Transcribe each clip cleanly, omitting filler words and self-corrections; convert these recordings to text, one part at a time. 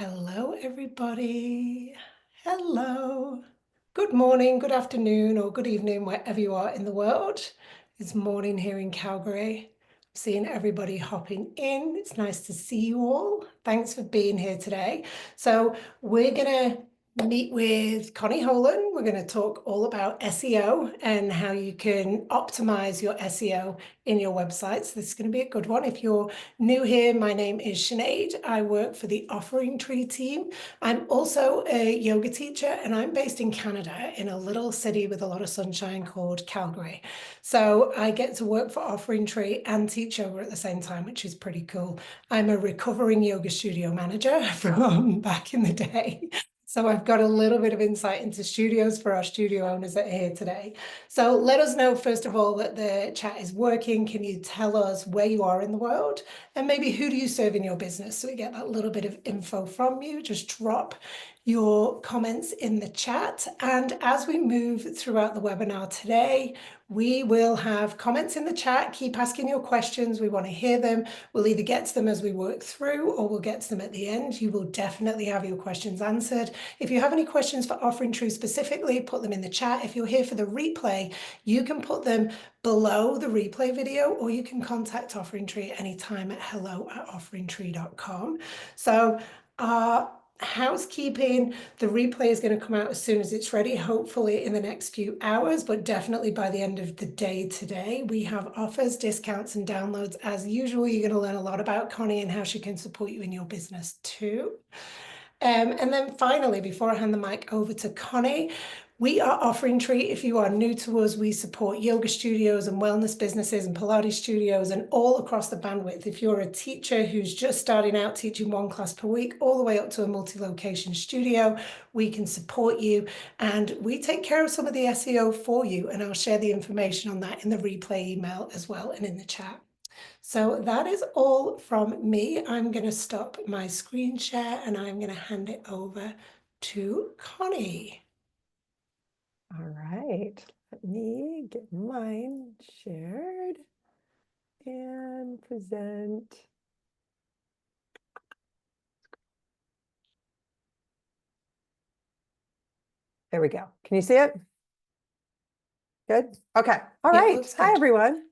Hello, everybody. Hello. Good morning, good afternoon, or good evening, wherever you are in the world. It's morning here in Calgary. I'm seeing everybody hopping in. It's nice to see you all. Thanks for being here today. So we're going to meet with Connie Holen. We're going to talk all about SEO and how you can optimize your SEO in your websites. This is going to be a good one. If you're new here, my name is Sinead. I work for the Offering Tree team. I'm also a yoga teacher and I'm based in Canada in a little city with a lot of sunshine called Calgary. So I get to work for Offering Tree and teach yoga at the same time, which is pretty cool. I'm a recovering yoga studio manager from back in the day. So I've got a little bit of insight into studios for our studio owners that are here today. So let us know, first of all, that the chat is working. Can you tell us where you are in the world? And maybe who do you serve in your business? So we get that little bit of info from you. Just drop your comments in the chat. And as we move throughout the webinar today, we will have comments in the chat. Keep asking your questions. We want to hear them. We'll either get to them as we work through or we'll get to them at the end. You will definitely have your questions answered. If you have any questions for Offering True specifically, put them in the chat. If you're here for the replay, you can put them below the replay video, or you can contact Offering Tree anytime at hello@offeringtree.com. So housekeeping, the replay is going to come out as soon as it's ready, hopefully in the next few hours, but definitely by the end of the day today. We have offers, discounts, and downloads. As usual, you're going to learn a lot about Connie and how she can support you in your business too. And then finally, before I hand the mic over to Connie, we are Offering Tree. If you are new to us, we support yoga studios and wellness businesses and Pilates studios and all across the bandwidth. If you're a teacher who's just starting out teaching one class per week, all the way up to a multi-location studio, we can support you. And we take care of some of the SEO for you. And I'll share the information on that in the replay email as well and in the chat. So that is all from me. I'm going to stop my screen share and I'm going to hand it over to Connie. All right, let me get mine shared and present. There we go. Can you see it? Good. Okay. All right. Hi, everyone.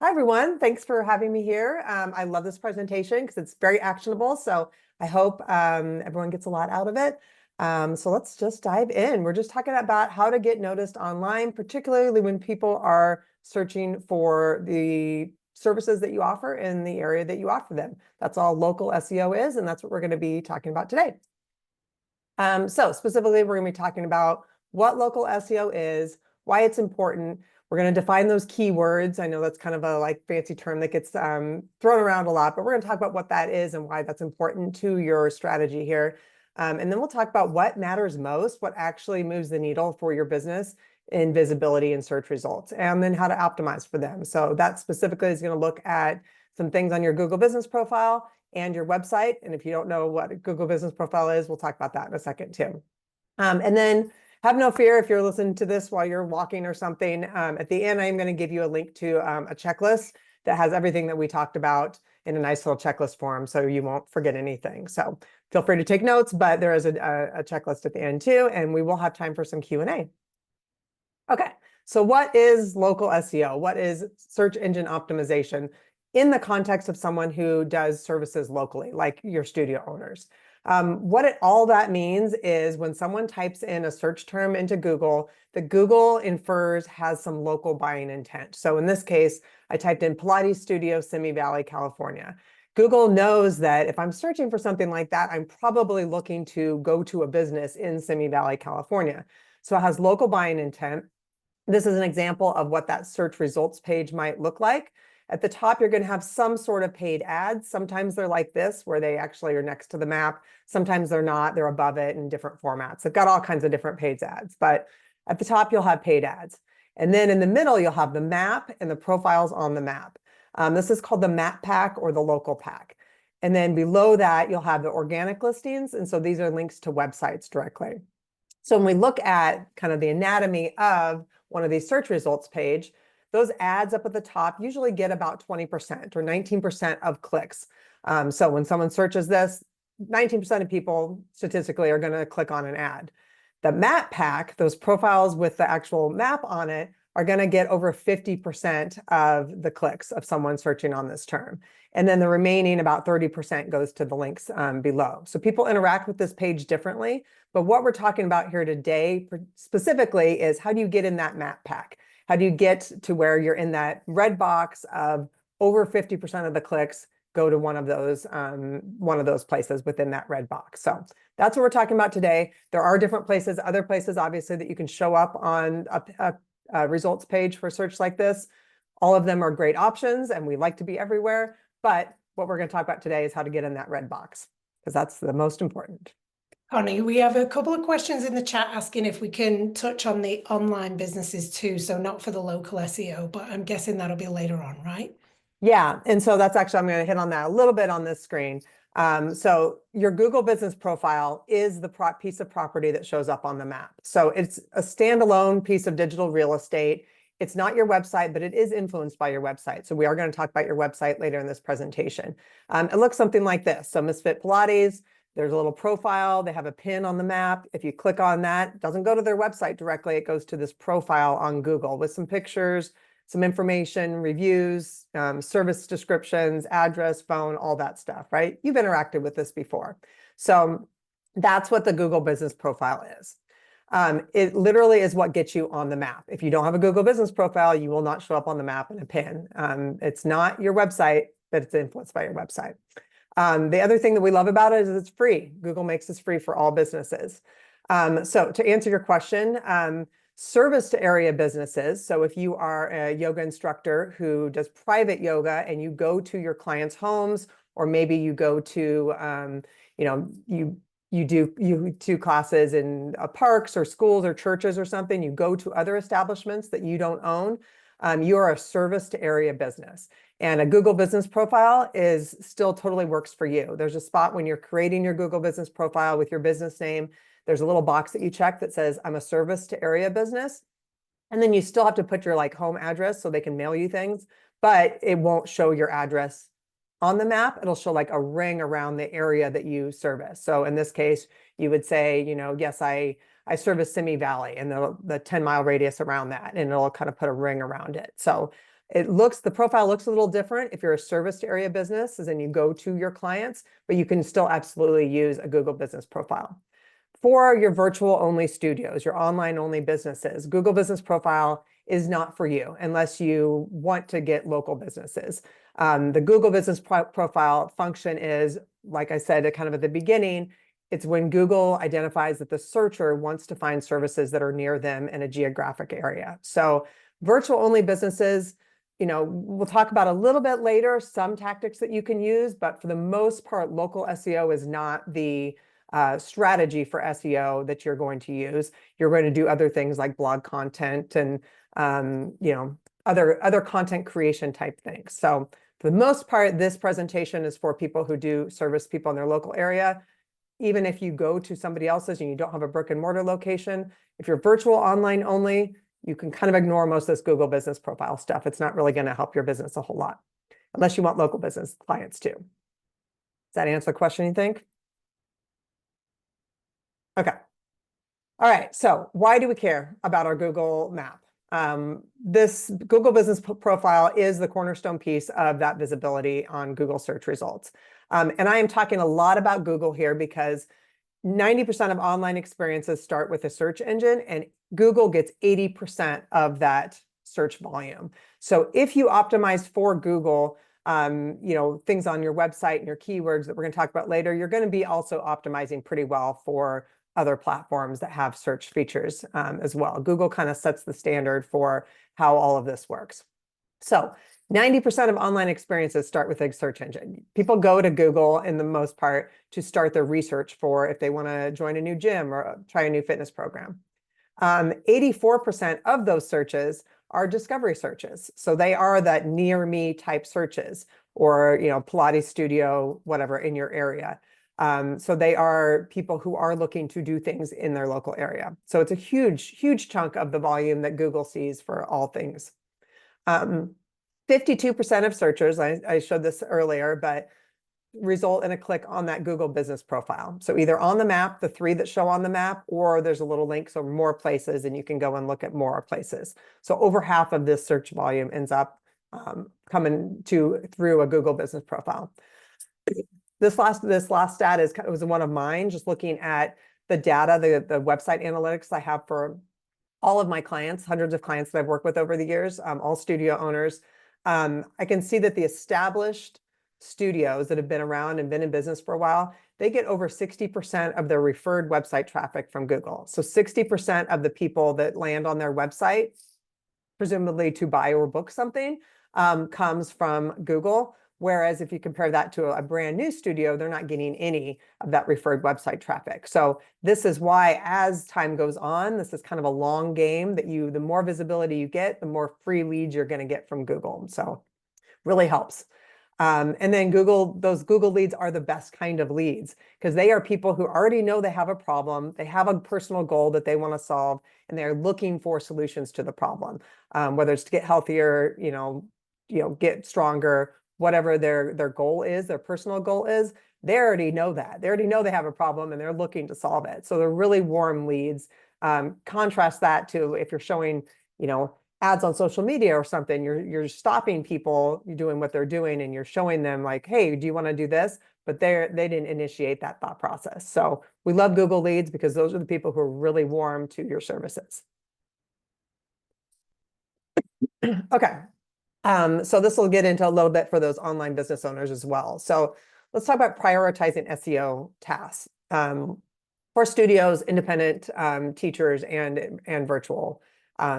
Hi, everyone. Thanks for having me here. I love this presentation because it's very actionable. So I hope everyone gets a lot out of it. So let's just dive in. We're just talking about how to get noticed online, particularly when people are searching for the services that you offer in the area that you offer them. That's all local SEO is, and that's what we're going to be talking about today. So specifically, we're going to be talking about what local SEO is, why it's important. We're going to define those keywords. I know that's kind of a fancy term that gets thrown around a lot, but we're going to talk about what that is and why that's important to your strategy here. And then we'll talk about what matters most, what actually moves the needle for your business in visibility and search results, and then how to optimize for them. So that specifically is going to look at some things on your Google business profile and your website. And if you don't know what a Google business profile is, we'll talk about that in a second too. And then have no fear if you're listening to this while you're walking or something. At the end, I'm going to give you a link to a checklist that has everything that we talked about in a nice little checklist form, so you won't forget anything. So feel free to take notes, but there is a checklist at the end too, and we will have time for some Q&A. Okay, so what is local SEO? What is search engine optimization in the context of someone who does services locally, like your studio owners? What all that means is when someone types in a search term into Google, the Google infers has some local buying intent. So in this case, I typed in Pilates Studio, Simi Valley, California. Google knows that if I'm searching for something like that, I'm probably looking to go to a business in Simi Valley, California. So it has local buying intent. This is an example of what that search results page might look like. At the top, you're going to have some sort of paid ads. Sometimes they're like this, where they actually are next to the map. Sometimes they're not. They're above it in different formats. They've got all kinds of different paid ads. But at the top, you'll have paid ads. And then in the middle, you'll have the map and the profiles on the map. This is called the map pack or the local pack. And then below that, you'll have the organic listings. And so these are links to websites directly. So when we look at kind of the anatomy of one of these search results page, those ads up at the top usually get about 20% or 19% of clicks. So when someone searches this, 19% of people statistically are going to click on an ad. The map pack, those profiles with the actual map on it, are going to get over 50% of the clicks of someone searching on this term. And then the remaining about 30% goes to the links below. So people interact with this page differently. But what we're talking about here today specifically is how do you get in that map pack? How do you get to where you're in that red box of over 50% of the clicks go to one of those places within that red box. So that's what we're talking about today. There are different places, other places, obviously, that you can show up on a results page for a search like this. All of them are great options, and we like to be everywhere. But what we're going to talk about today is how to get in that red box, because that's the most important. Connie, we have a couple of questions in the chat asking if we can touch on the online businesses too. So not for the local SEO, but I'm guessing that'll be later on, right? Yeah, and so that's actually, I'm going to hit on that a little bit on this screen. So your Google business profile is the piece of property that shows up on the map. So it's a standalone piece of digital real estate. It's not your website, but it is influenced by your website. So we are going to talk about your website later in this presentation. It looks something like this. So Misfit Pilates, there's a little profile. They have a pin on the map. If you click on that, it doesn't go to their website directly. It goes to this profile on Google with some pictures, some information, reviews, service descriptions, address, phone, all that stuff, right? You've interacted with this before. So that's what the Google business profile is. It literally is what gets you on the map. If you don't have a Google business profile, you will not show up on the map in a pin. It's not your website, but it's influenced by your website. The other thing that we love about it is it's free. Google makes this free for all businesses. So to answer your question, service to area businesses. So if you are a yoga instructor who does private yoga and you go to your clients' homes, or maybe you go to, you do classes in parks or schools or churches or something, you go to other establishments that you don't own, you are a service to area business. And a Google business profile is still totally works for you. There's a spot when you're creating your Google business profile with your business name. There's a little box that you check that says, I'm a service to area business. And then you still have to put your home address so they can mail you things, but it won't show your address on the map. It'll show a ring around the area that you service. So in this case, you would say, yes, I service Simi Valley and the 10-mile radius around that, and it'll kind of put a ring around it. So the profile looks a little different if you're a service to area business, as in you go to your clients, but you can still absolutely use a Google business profile. For your virtual only studios, your online only businesses, Google business profile is not for you unless you want to get local businesses. The Google business profile function is, like I said, kind of at the beginning, it's when Google identifies that the searcher wants to find services that are near them in a geographic area. So virtual only businesses, we'll talk about a little bit later, some tactics that you can use, but for the most part, local SEO is not the strategy for SEO that you're going to use. You're going to do other things like blog content and other content creation type things. So for the most part, this presentation is for people who do service people in their local area. Even if you go to somebody else's and you don't have a brick and mortar location, if you're virtual online only, you can kind of ignore most of this Google business profile stuff. It's not really going to help your business a whole lot, unless you want local business clients too. Does that answer the question, you think? Okay. All right. So why do we care about our Google map? This Google business profile is the cornerstone piece of that visibility on Google search results. And I am talking a lot about Google here because 90% of online experiences start with a search engine, and Google gets 80% of that search volume. So if you optimize for Google, things on your website and your keywords that we're going to talk about later, you're going to be also optimizing pretty well for other platforms that have search features as well. Google kind of sets the standard for how all of this works. So 90% of online experiences start with a search engine. People go to Google in the most part to start their research for if they want to join a new gym or try a new fitness program. 84% of those searches are discovery searches. So they are that near me type searches or, Pilates studio, whatever in your area. So they are people who are looking to do things in their local area. So it's a huge, huge chunk of the volume that Google sees for all things. 52% of searchers, I showed this earlier, but result in a click on that Google business profile. So either on the map, the 3 that show on the map, or there's a little link, so more places, and you can go and look at more places. So over half of this search volume ends up coming through a Google business profile. This last stat was one of mine, just looking at the data, the website analytics I have for all of my clients, hundreds of clients that I've worked with over the years, all studio owners. I can see that the established studios that have been around and been in business for a while, they get over 60% of their referred website traffic from Google. So 60% of the people that land on their website, presumably to buy or book something, comes from Google. Whereas if you compare that to a brand new studio, they're not getting any of that referred website traffic. So this is why, as time goes on, this is kind of a long game that the more visibility you get, the more free leads you're going to get from Google. So really helps. And then those Google leads are the best kind of leads, because they are people who already know they have a problem, they have a personal goal that they want to solve, and they're looking for solutions to the problem, whether it's to get healthier, get stronger, whatever their goal is, their personal goal is. They already know that. They already know they have a problem and they're looking to solve it. So they're really warm leads. Contrast that to if you're showing, ads on social media or something, you're stopping people doing what they're doing, and you're showing them like, hey, do you want to do this? But they didn't initiate that thought process. So we love Google leads because those are the people who are really warm to your services. Okay. So this will get into a little bit for those online business owners as well. So let's talk about prioritizing SEO tasks for studios, independent teachers, and virtual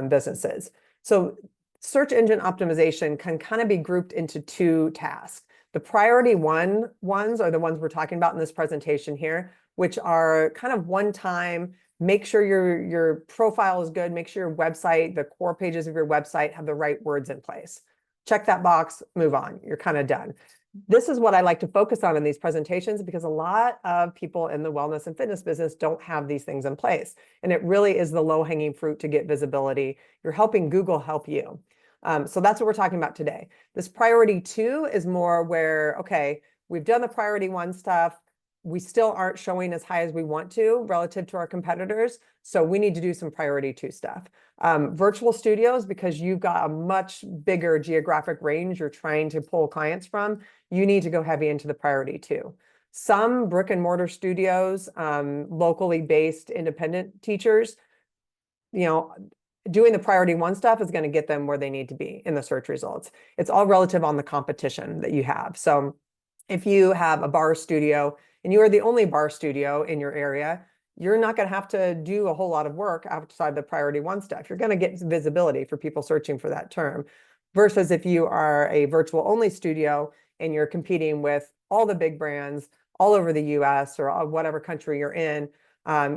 businesses. So search engine optimization can kind of be grouped into 2 tasks. The priority ones are the ones we're talking about in this presentation here, which are kind of one-time. Make sure your profile is good. Make sure your website, the core pages of your website, have the right words in place. Check that box, move on. You're kind of done. This is what I like to focus on in these presentations, because a lot of people in the wellness and fitness business don't have these things in place. And it really is the low-hanging fruit to get visibility. You're helping Google help you. So that's what we're talking about today. This priority 2 is more where, okay, we've done the priority 1 stuff. We still aren't showing as high as we want to relative to our competitors. So we need to do some priority 2 stuff. Virtual studios, because you've got a much bigger geographic range you're trying to pull clients from, you need to go heavy into the priority 2. Some brick and mortar studios, locally based independent teachers, doing the priority 1 stuff is going to get them where they need to be in the search results. It's all relative on the competition that you have. So if you have a bar studio and you are the only bar studio in your area, you're not going to have to do a whole lot of work outside the priority 1 stuff. You're going to get visibility for people searching for that term. Versus if you are a virtual only studio and you're competing with all the big brands all over the US or whatever country you're in,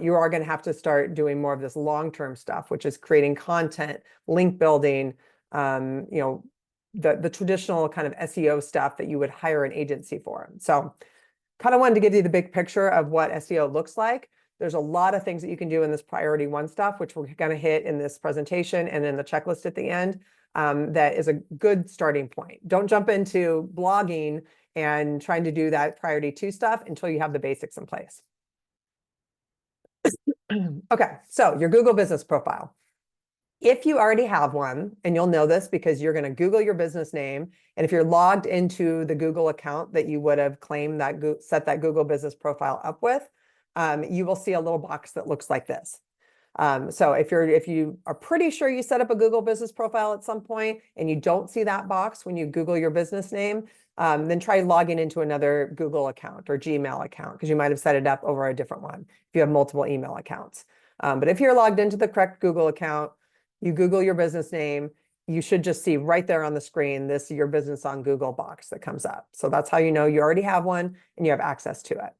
you are going to have to start doing more of this long-term stuff, which is creating content, link building, the traditional kind of SEO stuff that you would hire an agency for. So kind of wanted to give you the big picture of what SEO looks like. There's a lot of things that you can do in this priority 1 stuff, which we're going to hit in this presentation and in the checklist at the end. That is a good starting point. Don't jump into blogging and trying to do that priority 2 stuff until you have the basics in place. Okay, so your Google business profile. If you already have one, and you'll know this because you're going to Google your business name, and if you're logged into the Google account that you would have claimed that set that Google business profile up with, you will see a little box that looks like this. So if you are pretty sure you set up a Google business profile at some point and you don't see that box when you Google your business name, then try logging into another Google account or Gmail account, because you might have set it up over a different one if you have multiple email accounts. But if you're logged into the correct Google account, you Google your business name, you should just see right there on the screen this your business on Google box that comes up. So that's how you know you already have one and you have access to it.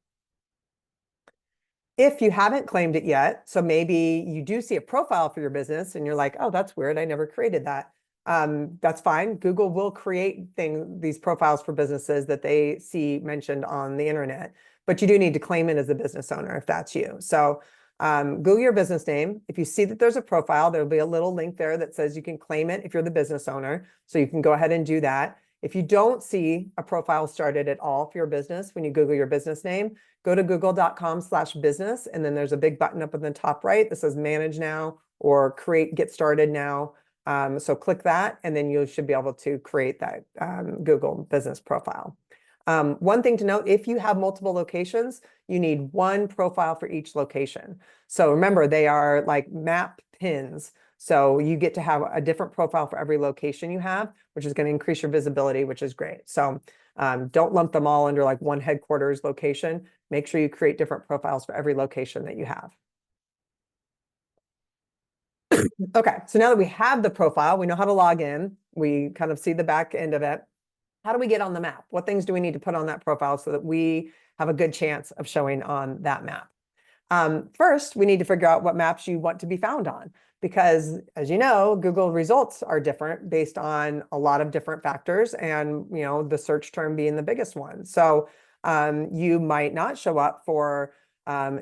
If you haven't claimed it yet, so maybe you do see a profile for your business and you're like, oh, that's weird, I never created that. That's fine. Google will create these profiles for businesses that they see mentioned on the internet, but you do need to claim it as a business owner if that's you. So Google your business name. If you see that there's a profile, there'll be a little link there that says you can claim it if you're the business owner. So you can go ahead and do that. If you don't see a profile started at all for your business, when you Google your business name, go to google.com/business. And then there's a big button up in the top right that says manage now or get started now. So click that, and then you should be able to create that Google business profile. One thing to note, if you have multiple locations, you need one profile for each location. So remember, they are like map pins. So you get to have a different profile for every location you have, which is going to increase your visibility, which is great. So don't lump them all under like one headquarters location. Make sure you create different profiles for every location that you have. Okay, so now that we have the profile, we know how to log in. We kind of see the back end of it. How do we get on the map? What things do we need to put on that profile so that we have a good chance of showing on that map? First, we need to figure out what maps you want to be found on, because as you know, Google results are different based on a lot of different factors, and the search term being the biggest one. So you might not show up for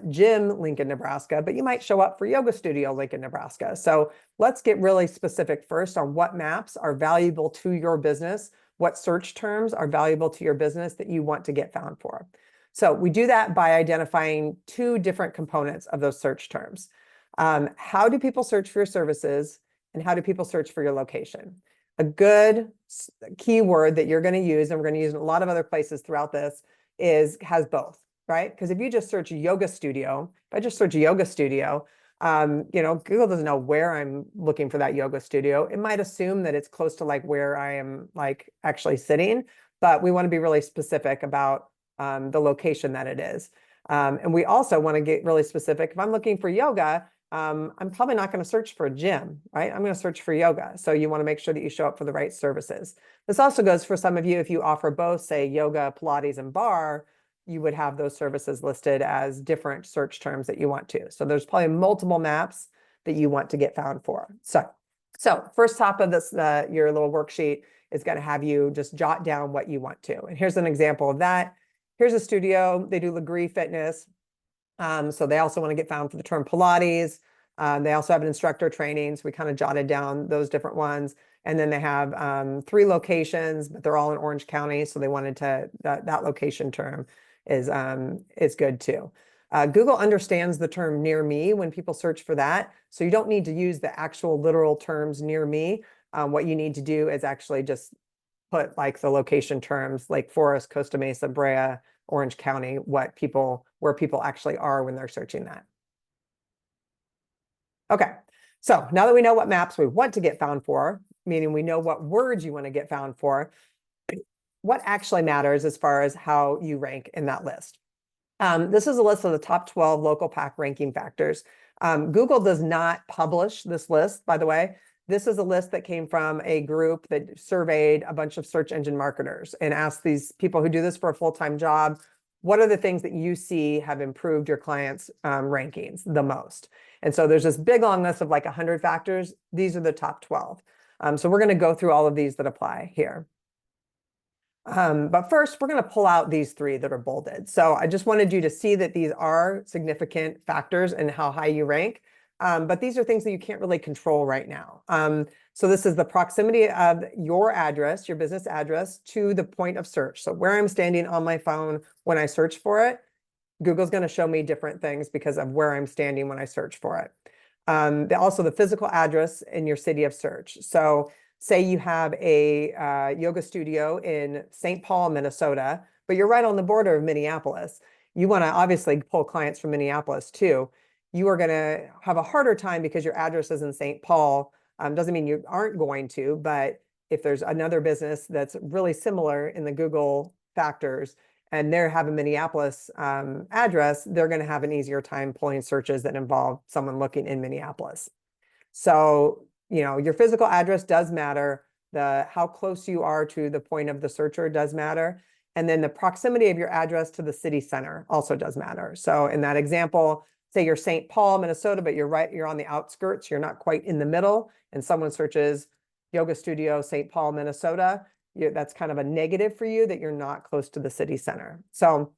gym Lincoln, Nebraska, but you might show up for yoga studio Lincoln, Nebraska. So let's get really specific first on what maps are valuable to your business, what search terms are valuable to your business that you want to get found for. So we do that by identifying two different components of those search terms. How do people search for your services, and how do people search for your location? A good keyword that you're going to use, and we're going to use in a lot of other places throughout this, has both, right? Because if you just search yoga studio, if I just search yoga studio, Google doesn't know where I'm looking for that yoga studio. It might assume that it's close to like where I am like actually sitting, but we want to be really specific about the location that it is. And we also want to get really specific. If I'm looking for yoga, I'm probably not going to search for a gym, right? I'm going to search for yoga. So you want to make sure that you show up for the right services. This also goes for some of you, if you offer both, say yoga, Pilates, and bar, you would have those services listed as different search terms that you want to. So there's probably multiple maps that you want to get found for. So first top of this, your little worksheet is going to have you just jot down what you want to. And here's an example of that. Here's a studio. They do Legree Fitness. So they also want to get found for the term Pilates. They also have an instructor training. So we kind of jotted down those different ones. And then they have 3 locations, but they're all in Orange County. So they wanted that location term is good too. Google understands the term near me when people search for that. So you don't need to use the actual literal terms near me. What you need to do is actually just put like the location terms like Forest, Costa Mesa, Brea, Orange County, where people actually are when they're searching that. Okay, so now that we know what maps we want to get found for, meaning we know what words you want to get found for, what actually matters as far as how you rank in that list. This is a list of the top 12 local pack ranking factors. Google does not publish this list, by the way. This is a list that came from a group that surveyed a bunch of search engine marketers and asked these people who do this for a full-time job, what are the things that you see have improved your clients' rankings the most? And so there's this big long list of like 100 factors. These are the top 12. So we're going to go through all of these that apply here. But first, we're going to pull out these 3 that are bolded. So I just wanted you to see that these are significant factors in how high you rank. But these are things that you can't really control right now. So this is the proximity of your address, your business address, to the point of search. So where I'm standing on my phone when I search for it, Google's going to show me different things because of where I'm standing when I search for it. Also the physical address in your city of search. So say you have a yoga studio in St. Paul, Minnesota, but you're right on the border of Minneapolis. You want to obviously pull clients from Minneapolis too. You are going to have a harder time because your address is in St. Paul. Doesn't mean you aren't going to, but if there's another business that's really similar in the Google factors and they have a Minneapolis address, they're going to have an easier time pulling searches that involve someone looking in Minneapolis. So, your physical address does matter. How close you are to the point of the searcher does matter. And then the proximity of your address to the city center also does matter. So in that example, say you're St. Paul, Minnesota, but you're on the outskirts, you're not quite in the middle, and someone searches yoga studio, St. Paul, Minnesota, that's kind of a negative for you that you're not close to the city center. So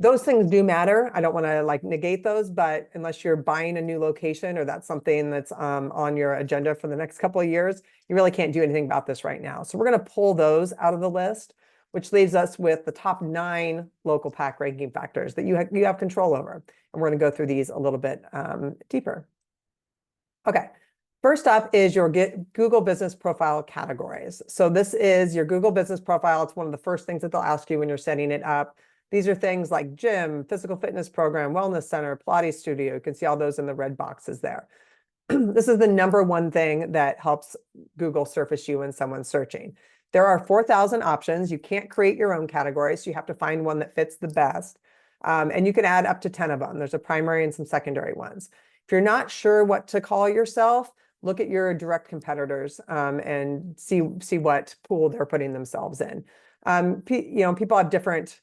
those things do matter. I don't want to like negate those, but unless you're buying a new location or that's something that's on your agenda for the next couple of years, you really can't do anything about this right now. So we're going to pull those out of the list, which leaves us with the top 9 local pack ranking factors that you have control over. And we're going to go through these a little bit deeper. Okay. First up is your Google Business Profile categories. So this is your Google Business Profile. It's one of the first things that they'll ask you when you're setting it up. These are things like gym, physical fitness program, wellness center, Pilates studio. You can see all those in the red boxes there. This is the #1 thing that helps Google surface you when someone's searching. There are 4,000 options. You can't create your own categories, so you have to find one that fits the best. And you can add up to 10 of them. There's a primary and some secondary ones. If you're not sure what to call yourself, look at your direct competitors and see what pool they're putting themselves in. People have different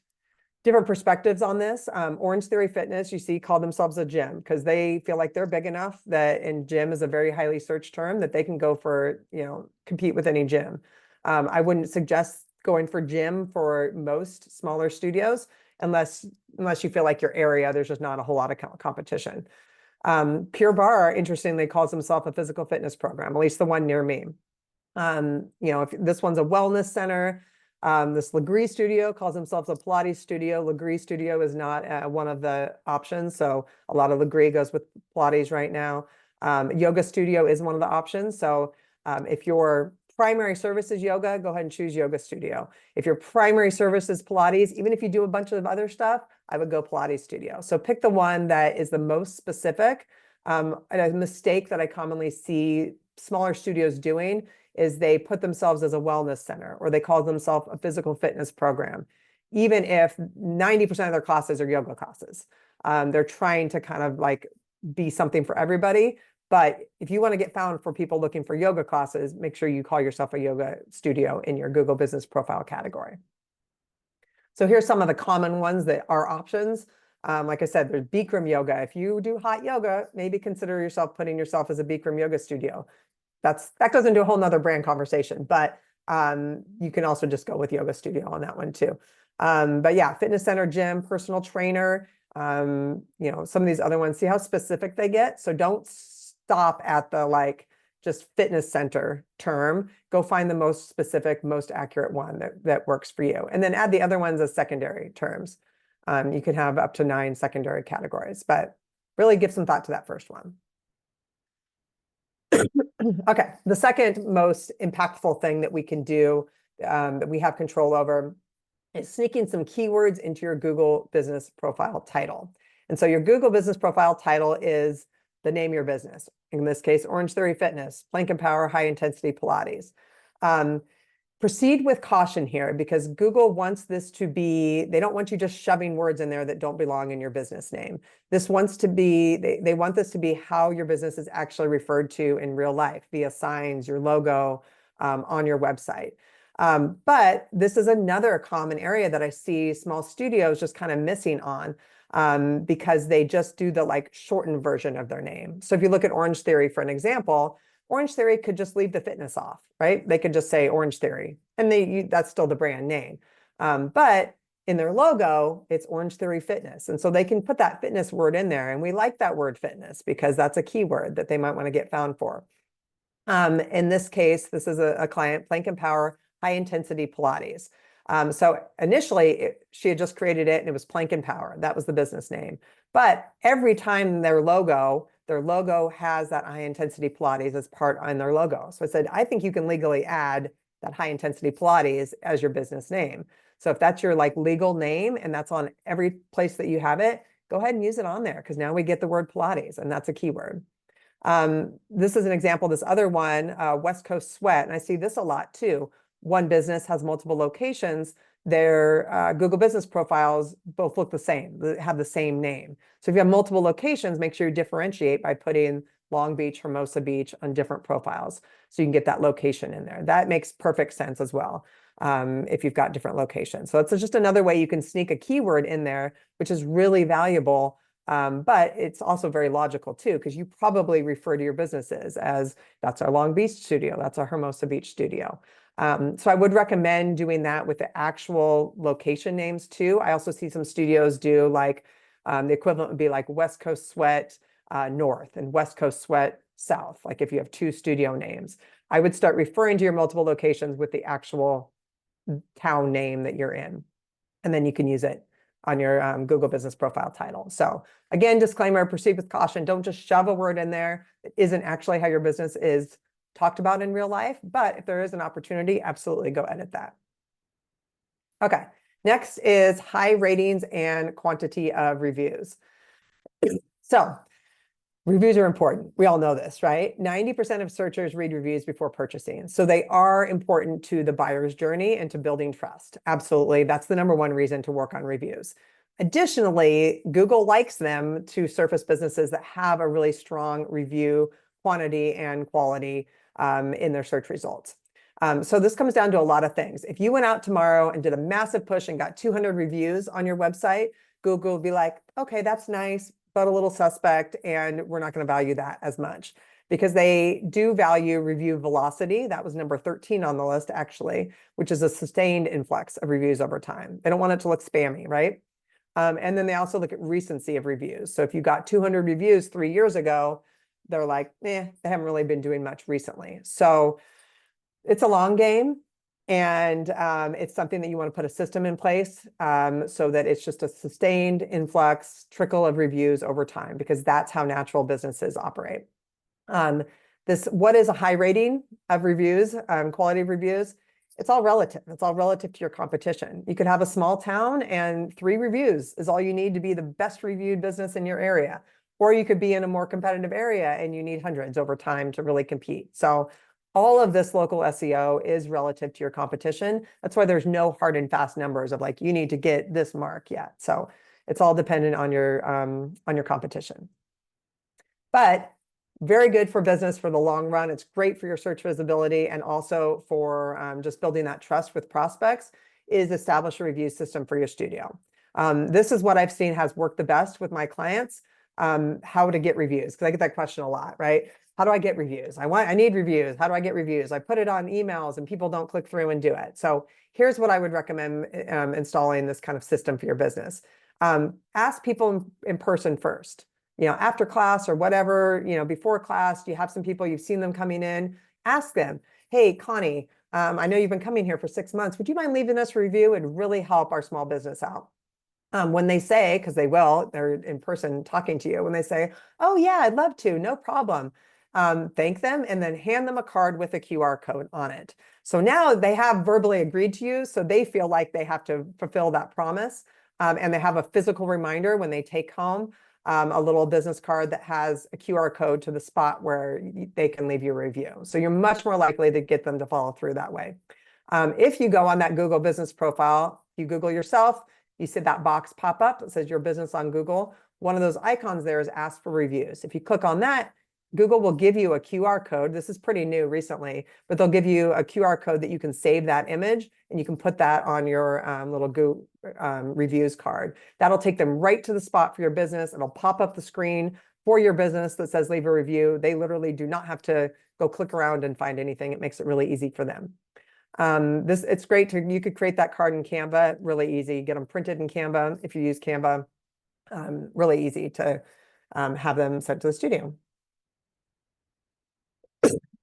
perspectives on this. Orange Theory Fitness, you see, call themselves a gym because they feel like they're big enough that, and gym is a very highly searched term, that they can go for, compete with any gym. I wouldn't suggest going for gym for most smaller studios unless you feel like your area, there's just not a whole lot of competition. Pure Barre, interestingly, calls himself a physical fitness program, at least the one near me. If this one's a wellness center, this Legree Studio calls themselves a Pilates studio. Legree Studio is not one of the options. So a lot of Legree goes with Pilates right now. Yoga Studio is one of the options. So if your primary service is yoga, go ahead and choose Yoga Studio. If your primary service is Pilates, even if you do a bunch of other stuff, I would go Pilates Studio. So pick the one that is the most specific. And a mistake that I commonly see smaller studios doing is they put themselves as a wellness center or they call themselves a physical fitness program, even if 90% of their classes are yoga classes. They're trying to kind of like be something for everybody. But if you want to get found for people looking for yoga classes, make sure you call yourself a yoga studio in your Google Business Profile category. So here's some of the common ones that are options. Like I said, there's Bikram yoga. If you do hot yoga, maybe consider putting yourself as a Bikram yoga studio. That goes into a whole nother brand conversation, but you can also just go with yoga studio on that one too. But yeah, fitness center, gym, personal trainer, some of these other ones, see how specific they get. So don't stop at the just fitness center term. Go find the most specific, most accurate one that works for you. And then add the other ones as secondary terms. You can have up to 9 secondary categories, but really give some thought to that first one. Okay, the second most impactful thing that we can do that we have control over is sneaking some keywords into your Google Business Profile title. And so your Google Business Profile title is the name of your business. In this case, Orange Theory Fitness, Plank and Power, High Intensity Pilates. Proceed with caution here because Google wants this to be, they don't want you just shoving words in there that don't belong in your business name. This wants to be, they want this to be how your business is actually referred to in real life via signs, your logo on your website. But this is another common area that I see small studios just kind of missing on because they just do the shortened version of their name. So if you look at Orange Theory for an example, Orange Theory could just leave the fitness off, right? They could just say Orange Theory, and that's still the brand name. But in their logo, it's Orange Theory Fitness. And so they can put that fitness word in there. And we like that word fitness because that's a keyword that they might want to get found for. In this case, this is a client, Plank and Power, High Intensity Pilates. So initially, she had just created it and it was Plank and Power. That was the business name. But every time their logo has that high intensity Pilates as part on their logo. So I said, I think you can legally add that high intensity Pilates as your business name. So if that's your legal name and that's on every place that you have it, go ahead and use it on there because now we get the word Pilates and that's a keyword. This is an example, this other one, West Coast Sweat, and I see this a lot too. One business has multiple locations. Their Google Business Profiles both look the same, have the same name. So if you have multiple locations, make sure you differentiate by putting Long Beach, Hermosa Beach on different profiles. So you can get that location in there. That makes perfect sense as well if you've got different locations. So it's just another way you can sneak a keyword in there, which is really valuable. But it's also very logical too, because you probably refer to your businesses as that's our Long Beach studio, that's our Hermosa Beach studio. So I would recommend doing that with the actual location names too. I also see some studios do like the equivalent would be like West Coast Sweat North and West Coast Sweat South. Like if you have two studio names, I would start referring to your multiple locations with the actual town name that you're in. And then you can use it on your Google Business Profile title. So again, disclaimer, proceed with caution. Don't just shove a word in there that isn't actually how your business is talked about in real life. But if there is an opportunity, absolutely go edit that. Okay, next is high ratings and quantity of reviews. So reviews are important. We all know this, right? 90% of searchers read reviews before purchasing. So they are important to the buyer's journey and to building trust. Absolutely. That's the number one reason to work on reviews. Additionally, Google likes them to surface businesses that have a really strong review quantity and quality in their search results. So this comes down to a lot of things. If you went out tomorrow and did a massive push and got 200 reviews on your website, Google would be like, okay, that's nice, but a little suspect, and we're not going to value that as much because they do value review velocity. That was number 13 on the list, actually, which is a sustained influx of reviews over time. They don't want it to look spammy, right? And then they also look at recency of reviews. So if you got 200 reviews 3 years ago, they're like, they haven't really been doing much recently. So it's a long game. And it's something that you want to put a system in place so that it's just a sustained influx, trickle of reviews over time, because that's how natural businesses operate. What is a high rating of reviews, quality of reviews? It's all relative. It's all relative to your competition. You could have a small town and 3 reviews is all you need to be the best reviewed business in your area. Or you could be in a more competitive area and you need hundreds over time to really compete. So all of this local SEO is relative to your competition. That's why there's no hard and fast numbers of like, you need to get this mark yet. So it's all dependent on your competition. But very good for business for the long run. It's great for your search visibility and also for just building that trust with prospects is establish a review system for your studio. This is what I've seen has worked the best with my clients, how to get reviews, because I get that question a lot, right? How do I get reviews? I need reviews. How do I get reviews? I put it on emails and people don't click through and do it. So here's what I would recommend installing this kind of system for your business. Ask people in person first, after class or whatever, before class, you have some people, you've seen them coming in, ask them, hey, Connie, I know you've been coming here for 6 months. Would you mind leaving us a review? It'd really help our small business out. When they say, because they will, they're in person talking to you, when they say, oh yeah, I'd love to, no problem. Thank them and then hand them a card with a QR code on it. So now they have verbally agreed to you, so they feel like they have to fulfill that promise. And they have a physical reminder when they take home a little business card that has a QR code to the spot where they can leave you a review. So you're much more likely to get them to follow through that way. If you go on that Google business profile, you Google yourself, you see that box pop up that says your business on Google. One of those icons there is ask for reviews. If you click on that, Google will give you a QR code. This is pretty new recently, but they'll give you a QR code that you can save that image and you can put that on your little Google reviews card. That'll take them right to the spot for your business. It'll pop up the screen for your business that says leave a review. They literally do not have to go click around and find anything. It makes it really easy for them. It's great you could create that card in Canva, really easy. Get them printed in Canva if you use Canva. Really easy to have them sent to the studio.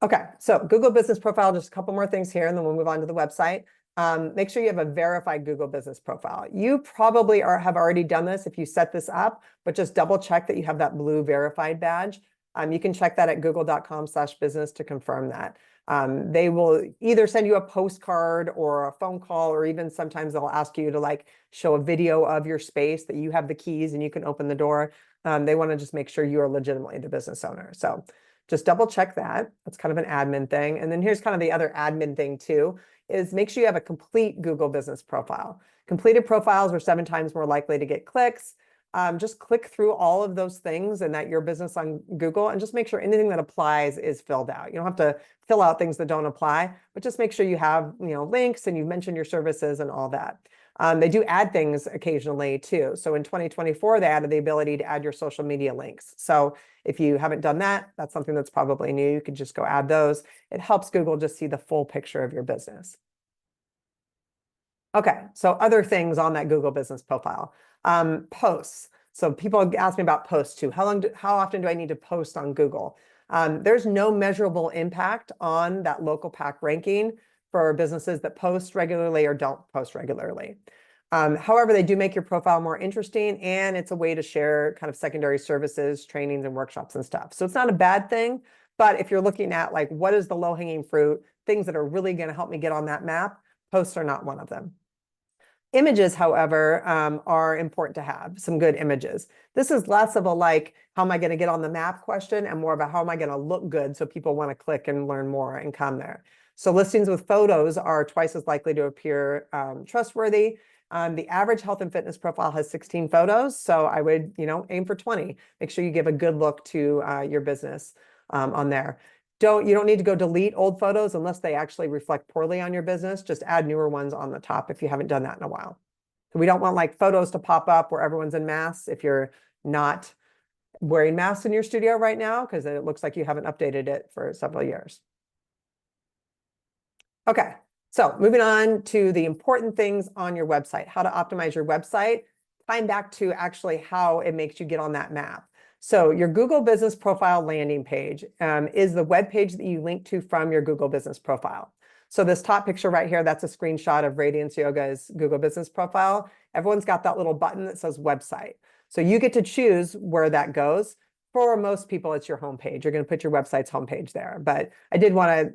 Okay, so Google Business Profile, just a couple more things here, and then we'll move on to the website. Make sure you have a verified Google Business Profile. You probably have already done this if you set this up, but just double check that you have that blue verified badge. You can check that at google.com/business to confirm that. They will either send you a postcard or a phone call, or even sometimes they'll ask you to show a video of your space that you have the keys and you can open the door. They want to just make sure you are legitimately the business owner. So just double check that. That's kind of an admin thing. And then here's kind of the other admin thing too, is make sure you have a complete Google Business Profile. Completed profiles are 7 times more likely to get clicks. Just click through all of those things and that your business on Google, and just make sure anything that applies is filled out. You don't have to fill out things that don't apply, but just make sure you have links and you mention your services and all that. They do add things occasionally too. So in 2024, they added the ability to add your social media links. So If you haven't done that, that's something that's probably new. You could just go add those. It helps Google just see the full picture of your business. Okay, so other things on that Google business profile. Posts. So people ask me about posts too. How often do I need to post on Google? There's no measurable impact on that local pack ranking for businesses that post regularly or don't post regularly. However, they do make your profile more interesting, and it's a way to share kind of secondary services, trainings, and workshops and stuff. So it's not a bad thing, but if you're looking at like, what is the low-hanging fruit, things that are really going to help me get on that map, posts are not one of them. Images, however, are important to have, some good images. This is less of a like, how am I going to get on the map question, and more about how am I going to look good so people want to click and learn more and come there. So listings with photos are twice as likely to appear trustworthy. The average health and fitness profile has 16 photos, so I would, aim for 20. Make sure you give a good look to your business on there. You don't need to go delete old photos unless they actually reflect poorly on your business. Just add newer ones on the top if you haven't done that in a while. So we don't want like photos to pop up where everyone's in masks if you're not wearing masks in your studio right now, because it looks like you haven't updated it for several years. Okay, so moving on to the important things on your website, how to optimize your website, tying back to actually how it makes you get on that map. So your Google Business Profile landing page is the web page that you link to from your Google Business Profile. So this top picture right here, that's a screenshot of Radiance Yoga's Google Business Profile. Everyone's got that little button that says website. So you get to choose where that goes. For most people, it's your homepage. You're going to put your website's homepage there. But I did want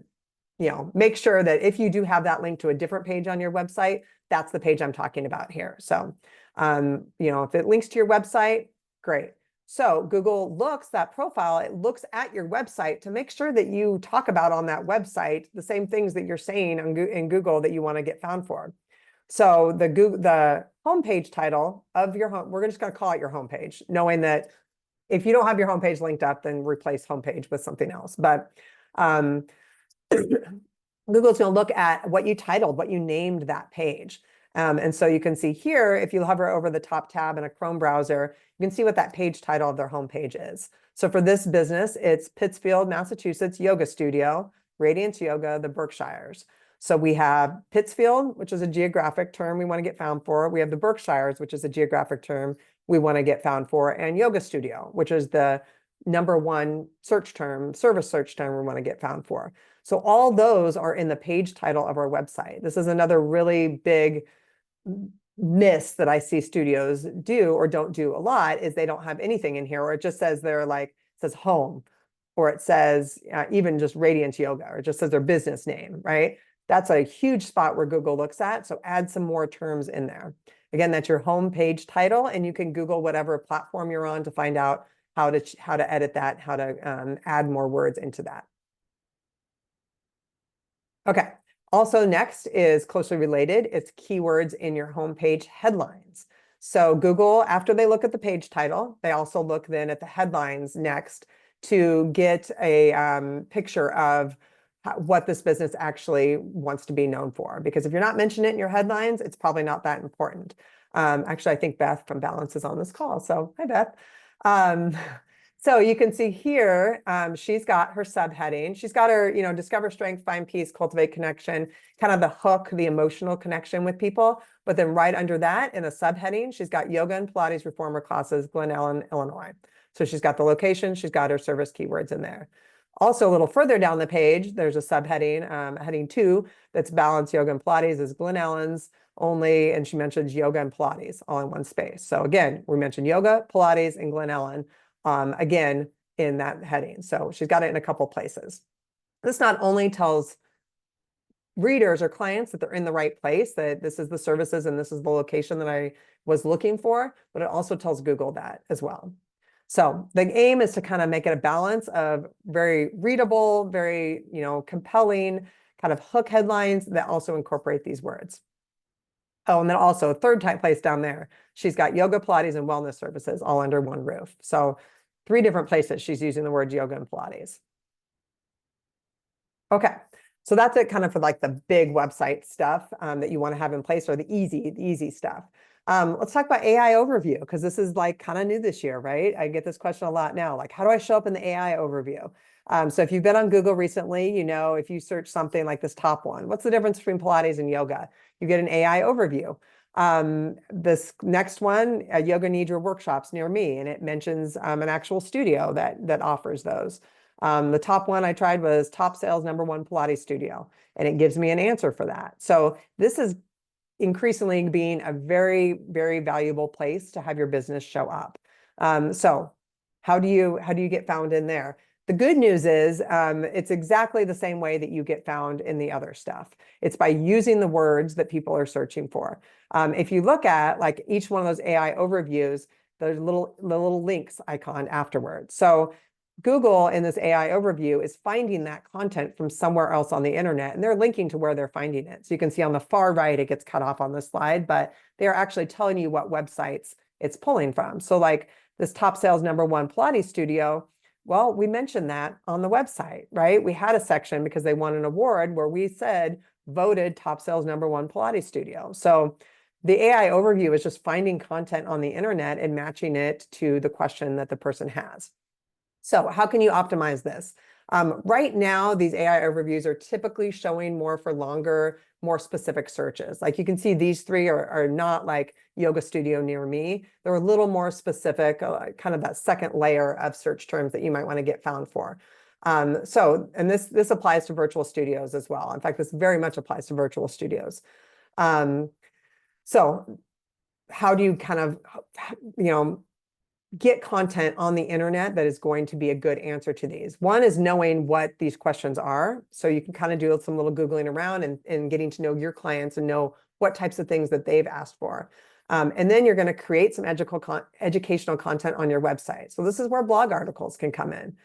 to make sure that if you do have that link to a different page on your website, that's the page I'm talking about here. So, if it links to your website, great. So Google that profile, it looks at your website to make sure that you talk about on that website the same things that you're saying in Google that you want to get found for. So the homepage title of your home, we're just going to call it your homepage, knowing that if you don't have your homepage linked up, then replace homepage with something else. But Google's going to look at what you titled, what you named that page. And so you can see here, if you hover over the top tab in a Chrome browser, you can see what that page title of their homepage is. So for this business, it's Pittsfield, Massachusetts Yoga Studio, Radiance Yoga, the Berkshires. So we have Pittsfield, which is a geographic term we want to get found for. We have the Berkshires, which is a geographic term we want to get found for, and Yoga Studio, which is the #1 search term, service search term we want to get found for. So all those are in the page title of our website. This is another really big miss that I see studios do or don't do a lot, is they don't have anything in here, or it just says it says home, or it says even just Radiance Yoga, or it just says their business name, right? That's a huge spot where Google looks at. So add some more terms in there. Again, that's your home page title, and you can Google whatever platform you're on to find out how to edit that, how to add more words into that. Okay. Also next is closely related. It's keywords in your homepage headlines. So Google, after they look at the page title, they also look then at the headlines next to get a picture of what this business actually wants to be known for. Because if you're not mentioning it in your headlines, it's probably not that important. Actually, I think Beth from Balance is on this call. So hi, Beth. So you can see here, she's got her subheading. She's got her, discover strength, find peace, cultivate connection, kind of the hook, the emotional connection with people. But then right under that, in a subheading, she's got yoga and Pilates reformer classes, Glen Ellen, Illinois. So she's got the location, she's got her service keywords in there. Also, a little further down the page, there's a subheading, heading 2, that's Balance, Yoga, and Pilates is Glen Ellen's only, and she mentions yoga and Pilates all in one space. So again, we mentioned yoga, Pilates, and Glen Ellen. Again, in that heading. So she's got it in a couple places. This not only tells readers or clients that they're in the right place, that this is the services and this is the location that I was looking for, but it also tells Google that as well. So the aim is to kind of make it a balance of very readable, very, compelling kind of hook headlines that also incorporate these words. Oh, and then also a third type place down there, she's got yoga, Pilates, and wellness services all under one roof. So 3 different places she's using the word yoga and Pilates. Okay, so that's it kind of for like the big website stuff that you want to have in place, or the easy stuff. Let's talk about AI overview, because this is like kind of new this year, right? I get this question a lot now, like, how do I show up in the AI overview? So if you've been on Google recently, you know, if you search something like this top one, what's the difference between Pilates and yoga? You get an AI overview. This next one, Yoga Nidra workshops near me, and it mentions an actual studio that offers those. The top one I tried was top sales #1 Pilates studio, and it gives me an answer for that. So this is increasingly being a very, very valuable place to have your business show up. So how do you get found in there? The good news is it's exactly the same way that you get found in the other stuff. It's by using the words that people are searching for. If you look at like each one of those AI overviews, there's the little links icon afterwards. So Google in this AI overview is finding that content from somewhere else on the internet, and they're linking to where they're finding it. So you can see on the far right, it gets cut off on the slide, but they're actually telling you what websites it's pulling from. So like this top sales #1 Pilates studio, well, we mentioned that on the website, right? We had a section because they won an award where we said voted top sales #1 Pilates studio. So the AI overview is just finding content on the internet and matching it to the question that the person has. So how can you optimize this? Right now, these AI overviews are typically showing more for longer, more specific searches. Like you can see these three are not like yoga studio near me. They're a little more specific, kind of that second layer of search terms that you might want to get found for. And this applies to virtual studios as well. In fact, this very much applies to virtual studios. So how do you kind of, get content on the internet that is going to be a good answer to these? One is knowing what these questions are. So you can kind of do some little Googling around and getting to know your clients and know what types of things that they've asked for. And then you're going to create some educational content on your website. So this is where blog articles can come in.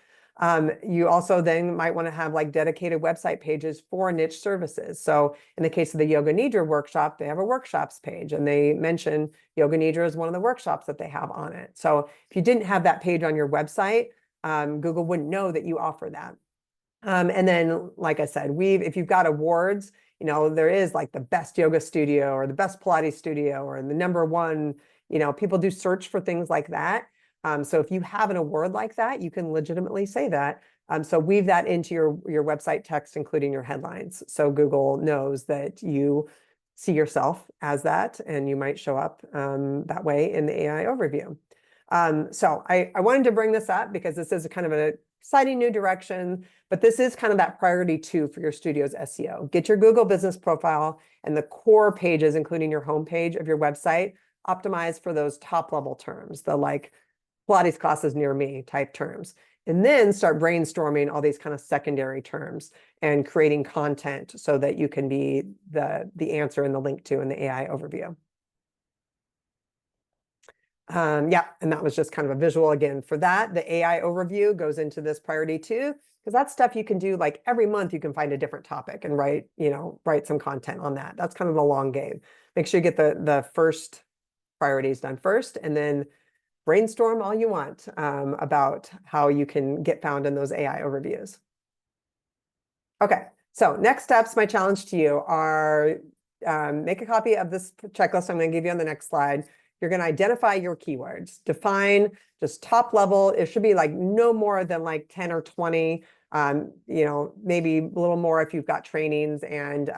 You also then might want to have like dedicated website pages for niche services. So in the case of the Yoga Nidra workshop, they have a workshops page, and they mention Yoga Nidra is one of the workshops that they have on it. So if you didn't have that page on your website, Google wouldn't know that you offer that. And then, like I said, if you've got awards, there is like the best yoga studio or the best Pilates studio or the #1, people do search for things like that. So if you have an award like that, you can legitimately say that. So weave that into your website text, including your headlines. So Google knows that you see yourself as that, and you might show up that way in the AI overview. So I wanted to bring this up because this is kind of an exciting new direction, but this is kind of that priority 2 for your studio's SEO. Get your Google business profile and the core pages, including your homepage of your website, optimized for those top level terms, the like Pilates classes near me type terms, and then start brainstorming all these kind of secondary terms and creating content so that you can be the answer and the link to in the AI overview. Yeah, and that was just kind of a visual again for that. The AI overview goes into this priority 2, because that's stuff you can do like every month. You can find a different topic and write some content on that. That's kind of the long game. Make sure you get the first priorities done first, and then brainstorm all you want about how you can get found in those AI overviews. Okay, so next steps, my challenge to you are make a copy of this checklist I'm going to give you on the next slide. You're going to identify your keywords, define just top level. It should be like no more than like 10 or 20, maybe a little more if you've got trainings and,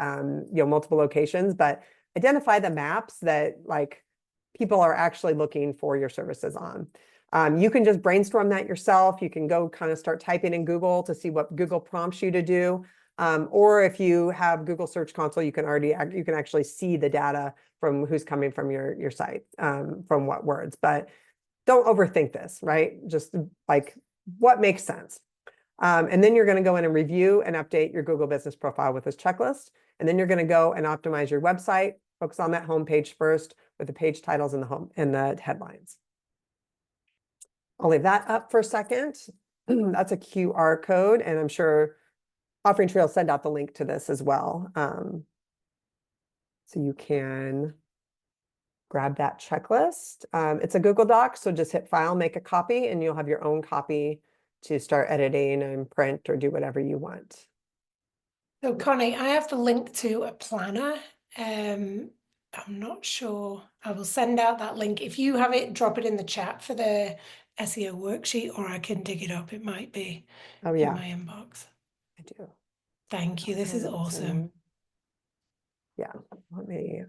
multiple locations, but identify the maps that like people are actually looking for your services on. You can just brainstorm that yourself. You can go kind of start typing in Google to see what Google prompts you to do. Or if you have Google Search Console, you can actually see the data from who's coming from your site, from what words. But don't overthink this, right? Just like what makes sense. And then you're going to go in and review and update your Google business profile with this checklist. And then you're going to go and optimize your website. Focus on that home page first with the page titles and the headlines. I'll leave that up for a second. That's a QR code, and I'm sure Offering Tree will send out the link to this as well. So you can grab that checklist. It's a Google Doc, so just hit File, make a copy, and you'll have your own copy to start editing and print or do whatever you want. So Connie, I have the link to a planner I'm not sure. I will send out that link. If you have it, drop it in the chat for the SEO worksheet, or I can dig it up. It might be in my inbox. I do. Thank you. This is awesome. Yeah,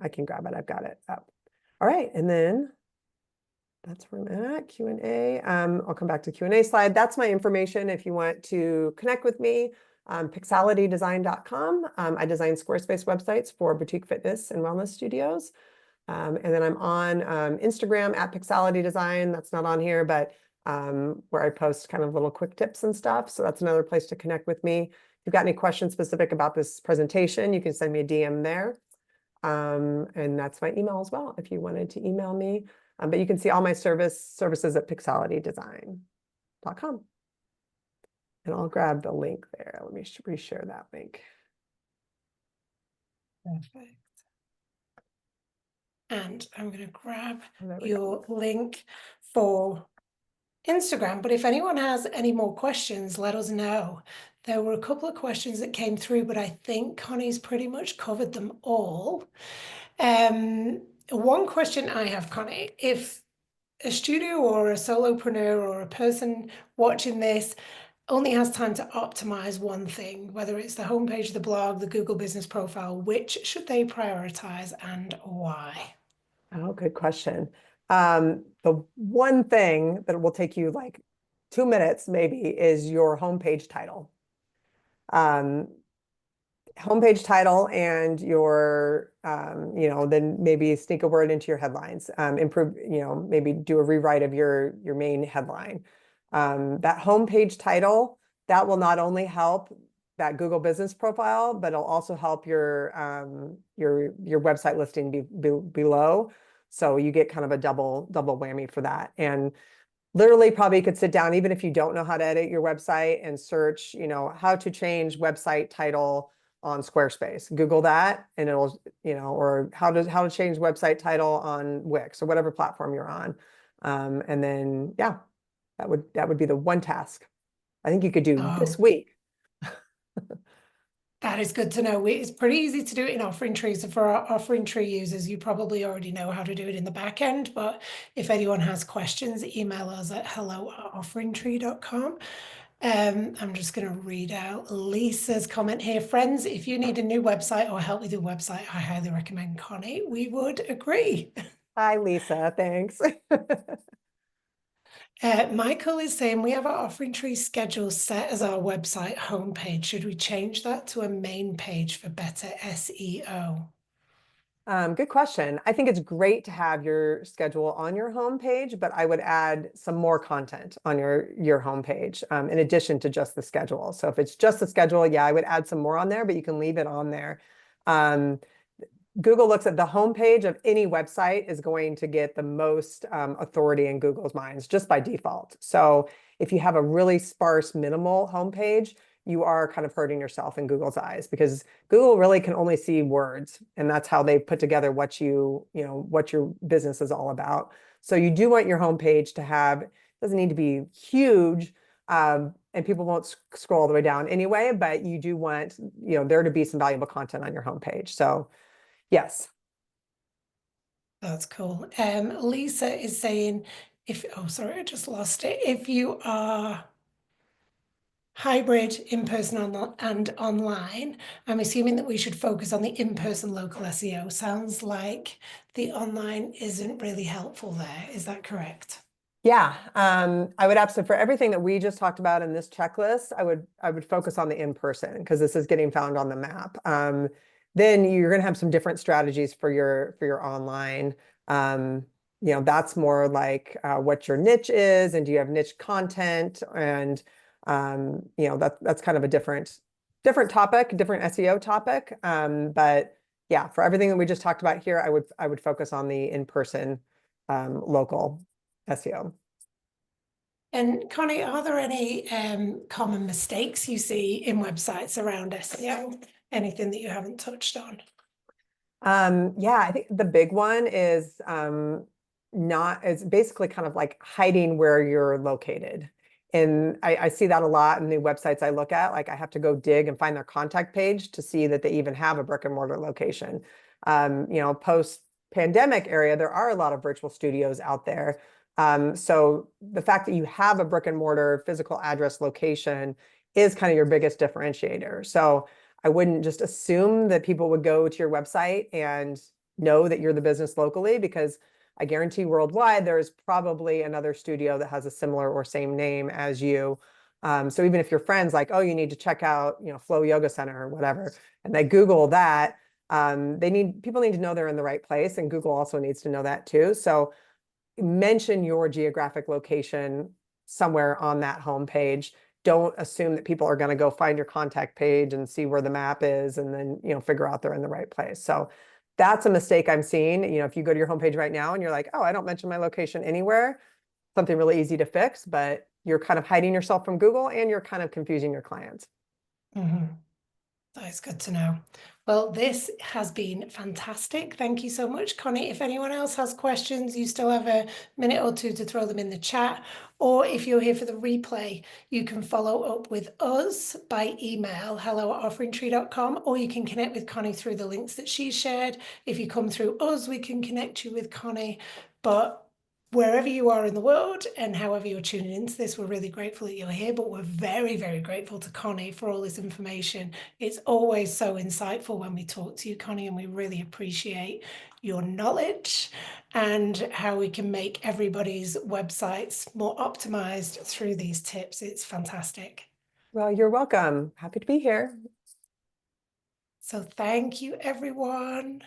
I can grab it. I've got it up. All right, and then that's where I'm at, Q&A. I'll come back to Q&A slide. That's my information if you want to connect with me. Pixalitydesign.com. I design Squarespace websites for boutique fitness and wellness studios. And then I'm on Instagram at Pixalitydesign. That's not on here, but where I post kind of little quick tips and stuff. So that's another place to connect with me. If you've got any questions specific about this presentation, you can send me a DM there. And that's my email as well, if you wanted to email me. But you can see all my services at pixalitydesign.com. And I'll grab the link there. Let me reshare that link. Perfect. And I'm going to grab your link for Instagram. But if anyone has any more questions, let us know. There were a couple of questions that came through, but I think Connie's pretty much covered them all. One question I have, Connie, if a studio or a solopreneur or a person watching this only has time to optimize one thing, whether it's the homepage, the blog, the Google business profile, which should they prioritize and why? Oh, good question. The one thing that will take you like 2 minutes maybe is your homepage title. Homepage title and your, then maybe sneak a word into your headlines, improve, maybe do a rewrite of your main headline. That homepage title, that will not only help that Google business profile, but it'll also help your website listing below. So you get kind of a double whammy for that. And literally probably could sit down, even if you don't know how to edit your website, and search, how to change website title on Squarespace. Google that and it'll, or how to change website title on Wix or whatever platform you're on. And then, yeah, that would be the one task I think you could do this week. That is good to know. It's pretty easy to do it in Offering Tree. So for our Offering Tree users, you probably already know how to do it in the back end. But if anyone has questions, email us at hello@offeringtree.com. I'm just going to read out Lisa's comment here. Friends, if you need a new website or help with your website, I highly recommend Connie. We would agree. Hi, Lisa. Thanks. Michael is saying we have our Offering Tree schedule set as our website homepage. Should we change that to a main page for better SEO? Good question. I think it's great to have your schedule on your homepage, but I would add some more content on your homepage in addition to just the schedule. So if it's just the schedule, yeah, I would add some more on there, but you can leave it on there. Google looks at the homepage of any website is going to get the most authority in Google's minds just by default. So if you have a really sparse, minimal homepage, you are kind of hurting yourself in Google's eyes, because Google really can only see words, and that's how they put together what what your business is all about. So you do want your homepage to have, it doesn't need to be huge, and people won't scroll all the way down anyway, but you do want, there to be some valuable content on your homepage. So yes. That's cool. Lisa is saying, sorry, I just lost it. If you are hybrid, in-person and online, I'm assuming that we should focus on the in-person local SEO. Sounds like the online isn't really helpful there. Is that correct? Yeah, I would absolutely, for everything that we just talked about in this checklist, I would focus on the in-person, because this is getting found on the map. Then you're going to have some different strategies for your online. That's more like what your niche is, and do you have niche content, and that's kind of a different topic, different SEO topic. But yeah, for everything that we just talked about here, I would focus on the in-person local SEO. And Connie, are there any common mistakes you see in websites around SEO? Anything that you haven't touched on? Yeah, I think the big one is it's basically kind of like hiding where you're located. And I see that a lot in the websites I look at. Like I have to go dig and find their contact page to see that they even have a brick and mortar location. Post pandemic area, there are a lot of virtual studios out there. So the fact that you have a brick and mortar physical address location is kind of your biggest differentiator. So I wouldn't just assume that people would go to your website and know that you're the business locally, because I guarantee worldwide there's probably another studio that has a similar or same name as you. So even if your friends like, oh, you need to check out, Flow Yoga Center or whatever, and they Google that, people need to know they're in the right place, and Google also needs to know that too. So mention your geographic location somewhere on that homepage. Don't assume that people are going to go find your contact page and see where the map is and then, figure out they're in the right place. So that's a mistake I'm seeing. If you go to your homepage right now and you're like, oh, I don't mention my location anywhere, something really easy to fix, but you're kind of hiding yourself from Google and you're kind of confusing your clients. That is good to know. Well, this has been fantastic. Thank you so much, Connie. If anyone else has questions, you still have a minute or two to throw them in the chat. Or if you're here for the replay, you can follow up with us by email, hello@offeringtree.com, or you can connect with Connie through the links that she shared. If you come through us, we can connect you with Connie. But wherever you are in the world and however you're tuning into this, we're really grateful that you're here, but we're very, very grateful to Connie for all this information. It's always so insightful when we talk to you, Connie, and we really appreciate your knowledge and how we can make everybody's websites more optimized through these tips. It's fantastic. Well, you're welcome. Happy to be here. So thank you, everyone.